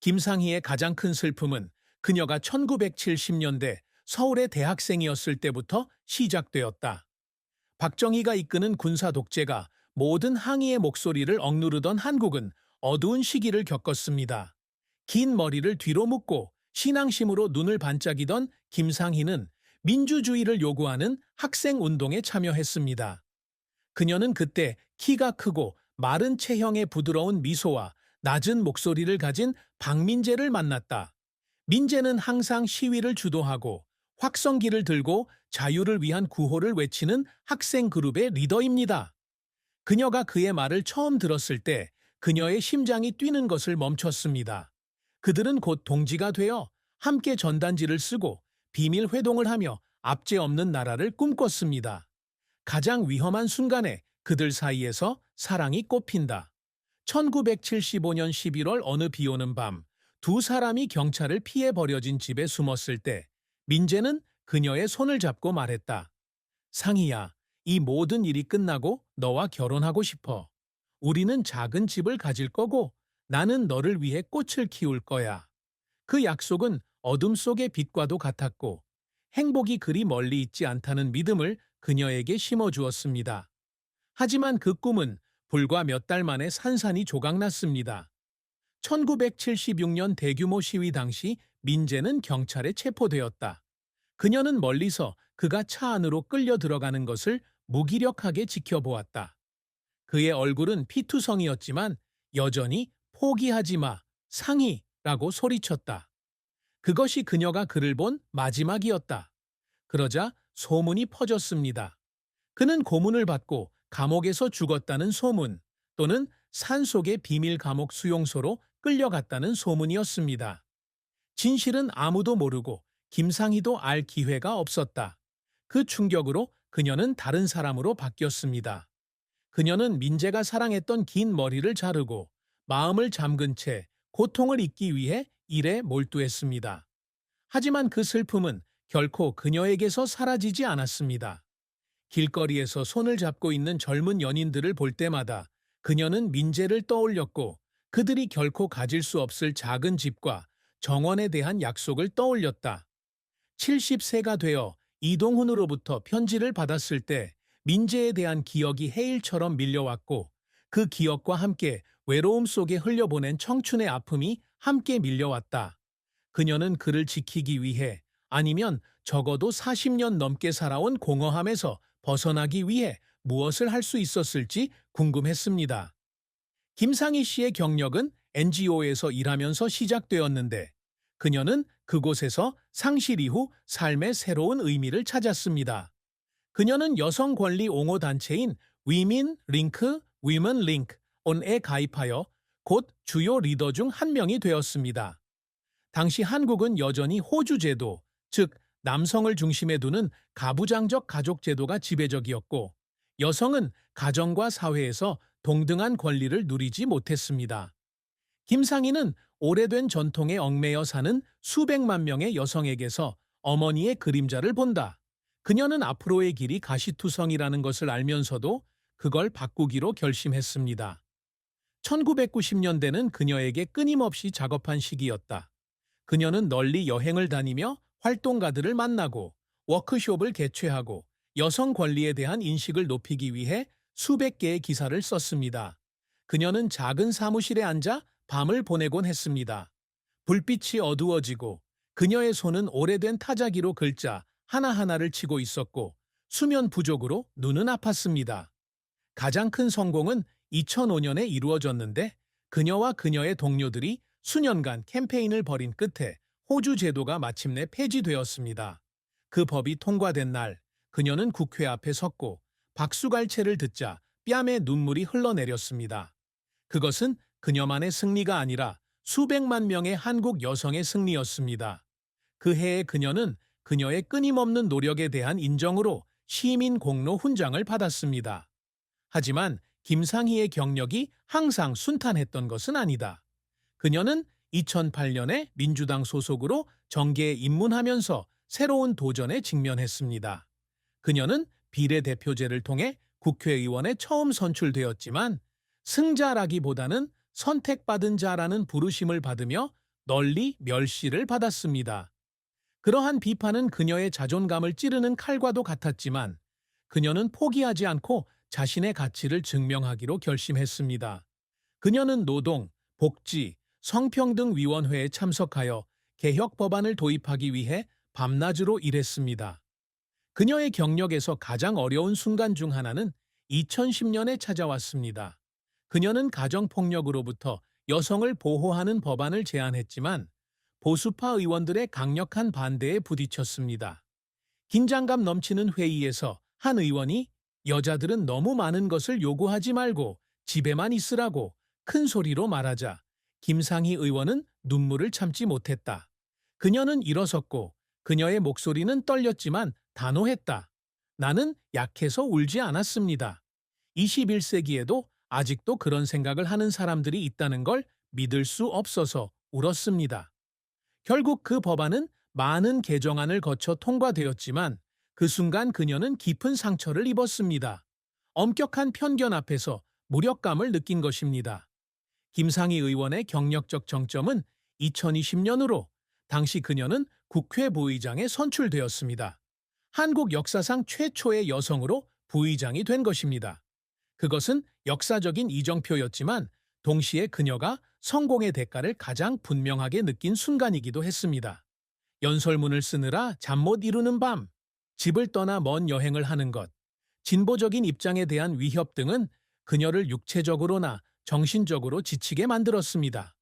김상희의 가장 큰 슬픔은 그녀가 1970년대 서울의 대학생이었을 때부터 시작되었다. 박정희가 이끄는 군사 독재가 모든 항의의 목소리를 억누르던 한국은 어두운 시기를 겪었습니다. 긴 머리를 뒤로 묶고 신앙심으로 눈을 반짝이던 김상희는 민주주의를 요구하는 학생운동에 참여했습니다. 그녀는 그때 키가 크고 마른 체형의 부드러운 미소와 낮은 목소리를 가진 박민재를 만났다. 민재는 항상 시위를 주도하고 확성기를 들고 자유를 위한 구호를 외치는 학생 그룹의 리더입니다. 그녀가 그의 말을 처음 들었을 때 그녀의 심장이 뛰는 것을 멈췄습니다. 그들은 곧 동지가 되어 함께 전단지를 쓰고 비밀 회동을 하며 압제 없는 나라를 꿈꿨습니다. 가장 위험한 순간에 그들 사이에서 사랑이 꽃핀다. 1975년 11월 어느 비오는 밤, 두 사람이 경찰을 피해 버려진 집에 숨었을 때 민재는 그녀의 손을 잡고 말했다. 상희야, 이 모든 일이 끝나고 너와 결혼하고 싶어. 우리는 작은 집을 가질 거고 나는 너를 위해 꽃을 키울 거야. 그 약속은 어둠 속의 빛과도 같았고 행복이 그리 멀리 있지 않다는 믿음을 그녀에게 심어주었습니다. 하지만 그 꿈은 불과 몇 달 만에 산산이 조각났습니다. 1976년 대규모 시위 당시 민재는 경찰에 체포되었다. 그녀는 멀리서 그가 차 안으로 끌려 들어가는 것을 무기력하게 지켜보았다. 그의 얼굴은 피투성이었지만 여전히 포기하지 마, 상희라고 소리쳤다. 그것이 그녀가 그를 본 마지막이었다. 그러자 소문이 퍼졌습니다. 그는 고문을 받고 감옥에서 죽었다는 소문 또는 산속의 비밀 감옥 수용소로 끌려갔다는 소문이었습니다. 진실은 아무도 모르고 김상희도 알 기회가 없었다. 그 충격으로 그녀는 다른 사람으로 바뀌었습니다. 그녀는 민재가 사랑했던 긴 머리를 자르고 마음을 잠근 채 고통을 잊기 위해 일에 몰두했습니다. 하지만 그 슬픔은 결코 그녀에게서 사라지지 않았습니다. 길거리에서 손을 잡고 있는 젊은 연인들을 볼 때마다 그녀는 민재를 떠올렸고 그들이 결코 가질 수 없을 작은 집과 정원에 대한 약속을 떠올렸다. 70세가 되어 이동훈으로부터 편지를 받았을 때 민재에 대한 기억이 해일처럼 밀려왔고 그 기억과 함께 외로움 속에 흘려보낸 청춘의 아픔이 함께 밀려왔다. 그녀는 그를 지키기 위해 아니면 적어도 40년 넘게 살아온 공허함에서 벗어나기 위해 무엇을 할 수 있었을지 궁금했습니다. 김상희 씨의 경력은 NGO에서 일하면서 시작되었는데 그녀는 그곳에서 상실 이후 삶의 새로운 의미를 찾았습니다. 그녀는 여성 권리 옹호 단체인 위민 링크, 위먼 링크 온에 가입하여 곧 주요 리더 중 한 명이 되었습니다. 당시 한국은 여전히 호주 제도, 즉 남성을 중심에 두는 가부장적 가족 제도가 지배적이었고 여성은 가정과 사회에서 동등한 권리를 누리지 못했습니다. 김상희는 오래된 전통에 얽매여 사는 수백만 명의 여성에게서 어머니의 그림자를 본다. 그녀는 앞으로의 길이 가시투성이라는 것을 알면서도 그걸 바꾸기로 결심했습니다. 1990년대는 그녀에게 끊임없이 작업한 시기였다. 그녀는 널리 여행을 다니며 활동가들을 만나고 워크숍을 개최하고 여성 권리에 대한 인식을 높이기 위해 수백 개의 기사를 썼습니다. 그녀는 작은 사무실에 앉아 밤을 보내곤 했습니다. 불빛이 어두워지고 그녀의 손은 오래된 타자기로 글자 하나하나를 치고 있었고 수면 부족으로 눈은 아팠습니다. 가장 큰 성공은 2005년에 이루어졌는데 그녀와 그녀의 동료들이 수년간 캠페인을 벌인 끝에 호주 제도가 마침내 폐지되었습니다. 그 법이 통과된 날 그녀는 국회 앞에 섰고 박수갈채를 듣자 뺨에 눈물이 흘러내렸습니다. 그것은 그녀만의 승리가 아니라 수백만 명의 한국 여성의 승리였습니다. 그 해에 그녀는 그녀의 끊임없는 노력에 대한 인정으로 시민 공로 훈장을 받았습니다. 하지만 김상희의 경력이 항상 순탄했던 것은 아니다. 그녀는 2008년에 민주당 소속으로 정계에 입문하면서 새로운 도전에 직면했습니다. 그녀는 비례대표제를 통해 국회의원에 처음 선출되었지만 승자라기보다는 선택받은 자라는 부르심을 받으며 널리 멸시를 받았습니다. 그러한 비판은 그녀의 자존감을 찌르는 칼과도 같았지만 그녀는 포기하지 않고 자신의 가치를 증명하기로 결심했습니다. 그녀는 노동, 복지, 성평등위원회에 참석하여 개혁 법안을 도입하기 위해 밤낮으로 일했습니다. 그녀의 경력에서 가장 어려운 순간 중 하나는 2010년에 찾아왔습니다. 그녀는 가정폭력으로부터 여성을 보호하는 법안을 제안했지만 보수파 의원들의 강력한 반대에 부딪혔습니다. 긴장감 넘치는 회의에서 한 의원이 여자들은 너무 많은 것을 요구하지 말고 집에만 있으라고 큰 소리로 말하자 김상희 의원은 눈물을 참지 못했다. 그녀는 일어섰고 그녀의 목소리는 떨렸지만 단호했다. 나는 약해서 울지 않았습니다. 21세기에도 아직도 그런 생각을 하는 사람들이 있다는 걸 믿을 수 없어서 울었습니다. 결국 그 법안은 많은 개정안을 거쳐 통과되었지만 그 순간 그녀는 깊은 상처를 입었습니다. 엄격한 편견 앞에서 무력감을 느낀 것입니다. 김상희 의원의 경력적 정점은 2020년으로 당시 그녀는 국회 부의장에 선출되었습니다. 한국 역사상 최초의 여성으로 부의장이 된 것입니다. 그것은 역사적인 이정표였지만 동시에 그녀가 성공의 대가를 가장 분명하게 느낀 순간이기도 했습니다. 연설문을 쓰느라 잠 못 이루는 밤, 집을 떠나 먼 여행을 하는 것, 진보적인 입장에 대한 위협 등은 그녀를 육체적으로나 정신적으로 지치게 만들었습니다.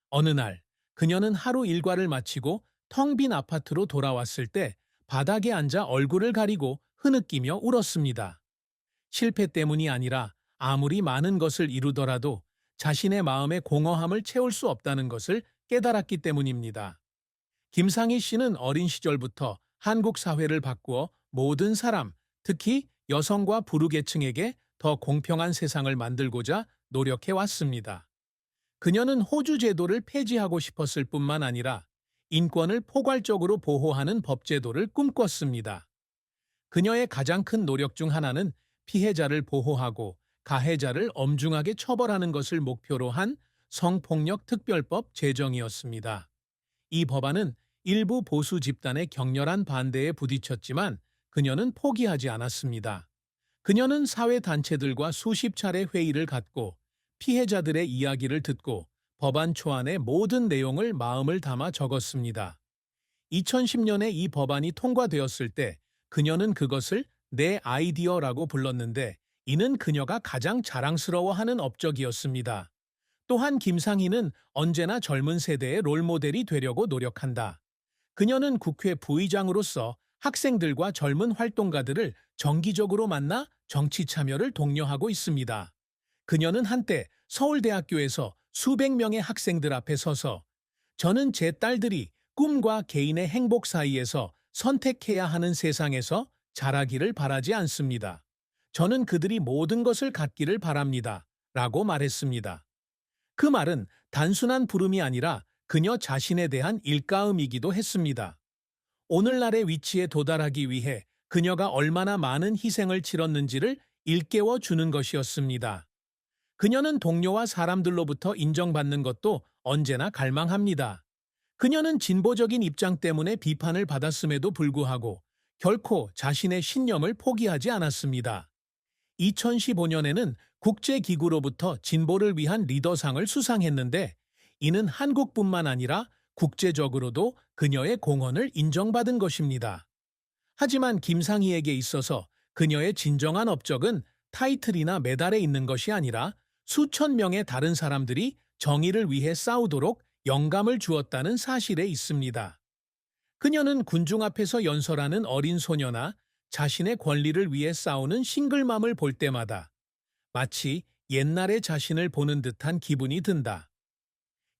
어느 날, 그녀는 하루 일과를 마치고 텅 빈 아파트로 돌아왔을 때 바닥에 앉아 얼굴을 가리고 흐느끼며 울었습니다. 실패 때문이 아니라 아무리 많은 것을 이루더라도 자신의 마음의 공허함을 채울 수 없다는 것을 깨달았기 때문입니다. 김상희 씨는 어린 시절부터 한국 사회를 바꾸어 모든 사람, 특히 여성과 부르계층에게 더 공평한 세상을 만들고자 노력해 왔습니다. 그녀는 호주 제도를 폐지하고 싶었을 뿐만 아니라 인권을 포괄적으로 보호하는 법제도를 꿈꿨습니다. 그녀의 가장 큰 노력 중 하나는 피해자를 보호하고 가해자를 엄중하게 처벌하는 것을 목표로 한 성폭력 특별법 제정이었습니다. 이 법안은 일부 보수 집단의 격렬한 반대에 부딪혔지만 그녀는 포기하지 않았습니다. 그녀는 사회단체들과 수십 차례 회의를 갖고 피해자들의 이야기를 듣고 법안 초안의 모든 내용을 마음을 담아 적었습니다. 2010년에 이 법안이 통과되었을 때 그녀는 그것을 내 아이디어라고 불렀는데 이는 그녀가 가장 자랑스러워하는 업적이었습니다. 또한 김상희는 언제나 젊은 세대의 롤모델이 되려고 노력한다. 그녀는 국회 부의장으로서 학생들과 젊은 활동가들을 정기적으로 만나 정치 참여를 독려하고 있습니다. 그녀는 한때 서울대학교에서 수백 명의 학생들 앞에 서서 저는 제 딸들이 꿈과 개인의 행복 사이에서 선택해야 하는 세상에서 자라기를 바라지 않습니다. 저는 그들이 모든 것을 갖기를 바랍니다. 라고 말했습니다. 그 말은 단순한 부름이 아니라 그녀 자신에 대한 일가음이기도 했습니다. 오늘날의 위치에 도달하기 위해 그녀가 얼마나 많은 희생을 치렀는지를 일깨워 주는 것이었습니다. 그녀는 동료와 사람들로부터 인정받는 것도 언제나 갈망합니다. 그녀는 진보적인 입장 때문에 비판을 받았음에도 불구하고 결코 자신의 신념을 포기하지 않았습니다. 2015년에는 국제기구로부터 진보를 위한 리더상을 수상했는데 이는 한국뿐만 아니라 국제적으로도 그녀의 공헌을 인정받은 것입니다. 하지만 김상희에게 있어서 그녀의 진정한 업적은 타이틀이나 메달에 있는 것이 아니라 수천 명의 다른 사람들이 정의를 위해 싸우도록 영감을 주었다는 사실에 있습니다. 그녀는 군중 앞에서 연설하는 어린 소녀나 자신의 권리를 위해 싸우는 싱글맘을 볼 때마다 마치 옛날의 자신을 보는 듯한 기분이 든다.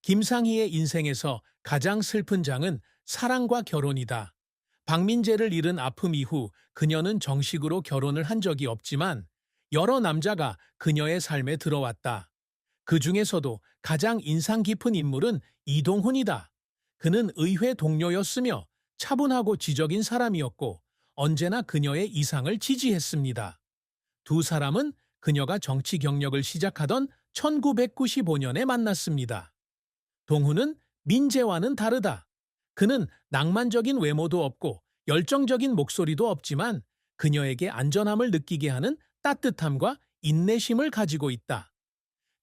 김상희의 인생에서 가장 슬픈 장은 사랑과 결혼이다. 박민재를 잃은 아픔 이후 그녀는 정식으로 결혼을 한 적이 없지만 여러 남자가 그녀의 삶에 들어왔다. 그 중에서도 가장 인상 깊은 인물은 이동훈이다. 그는 의회 동료였으며 차분하고 지적인 사람이었고 언제나 그녀의 이상을 지지했습니다. 두 사람은 그녀가 정치 경력을 시작하던 1995년에 만났습니다. 동훈은 민재와는 다르다. 그는 낭만적인 외모도 없고 열정적인 목소리도 없지만 그녀에게 안전함을 느끼게 하는 따뜻함과 인내심을 가지고 있다.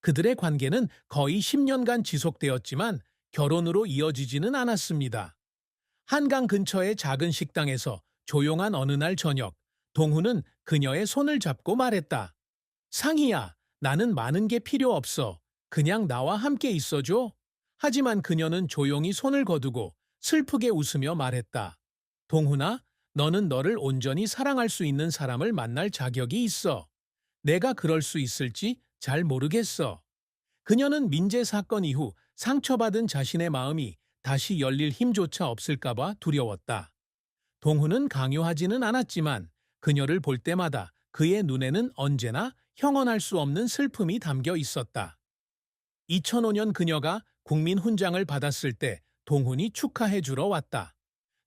그들의 관계는 거의 10년간 지속되었지만 결혼으로 이어지지는 않았습니다. 한강 근처의 작은 식당에서 조용한 어느 날 저녁, 동훈은 그녀의 손을 잡고 말했다. 상희야, 나는 많은 게 필요 없어. 그냥 나와 함께 있어줘. 하지만 그녀는 조용히 손을 거두고 슬프게 웃으며 말했다. 동훈아, 너는 너를 온전히 사랑할 수 있는 사람을 만날 자격이 있어. 내가 그럴 수 있을지 잘 모르겠어. 그녀는 민재 사건 이후 상처받은 자신의 마음이 다시 열릴 힘조차 없을까봐 두려웠다. 동훈은 강요하지는 않았지만 그녀를 볼 때마다 그의 눈에는 언제나 형언할 수 없는 슬픔이 담겨 있었다. 2005년 그녀가 국민 훈장을 받았을 때 동훈이 축하해 주러 왔다.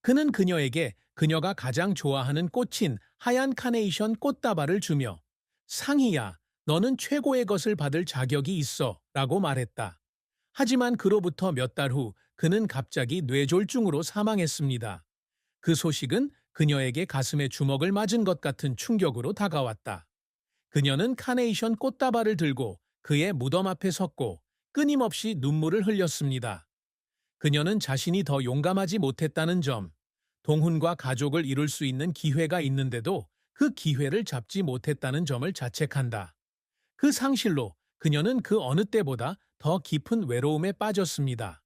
그는 그녀에게 그녀가 가장 좋아하는 꽃인 하얀 카네이션 꽃다발을 주며 상희야, 너는 최고의 것을 받을 자격이 있어 라고 말했다. 하지만 그로부터 몇 달 후 그는 갑자기 뇌졸중으로 사망했습니다. 그 소식은 그녀에게 가슴에 주먹을 맞은 것 같은 충격으로 다가왔다. 그녀는 카네이션 꽃다발을 들고 그의 무덤 앞에 섰고 끊임없이 눈물을 흘렸습니다. 그녀는 자신이 더 용감하지 못했다는 점, 동훈과 가족을 이룰 수 있는 기회가 있는데도 그 기회를 잡지 못했다는 점을 자책한다. 그 상실로 그녀는 그 어느 때보다 더 깊은 외로움에 빠졌습니다.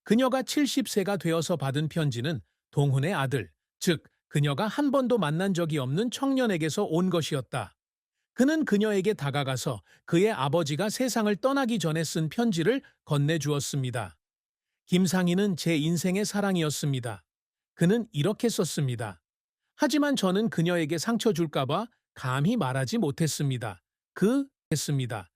그녀가 70세가 되어서 받은 편지는 동훈의 아들, 즉 그녀가 한 번도 만난 적이 없는 청년에게서 온 것이었다. 그는 그녀에게 다가가서 그의 아버지가 세상을 떠나기 전에 쓴 편지를 건네주었습니다. 김상희는 제 인생의 사랑이었습니다. 그는 이렇게 썼습니다. 하지만 저는 그녀에게 상처 줄까봐 감히 말하지 못했습니다. 했습니다.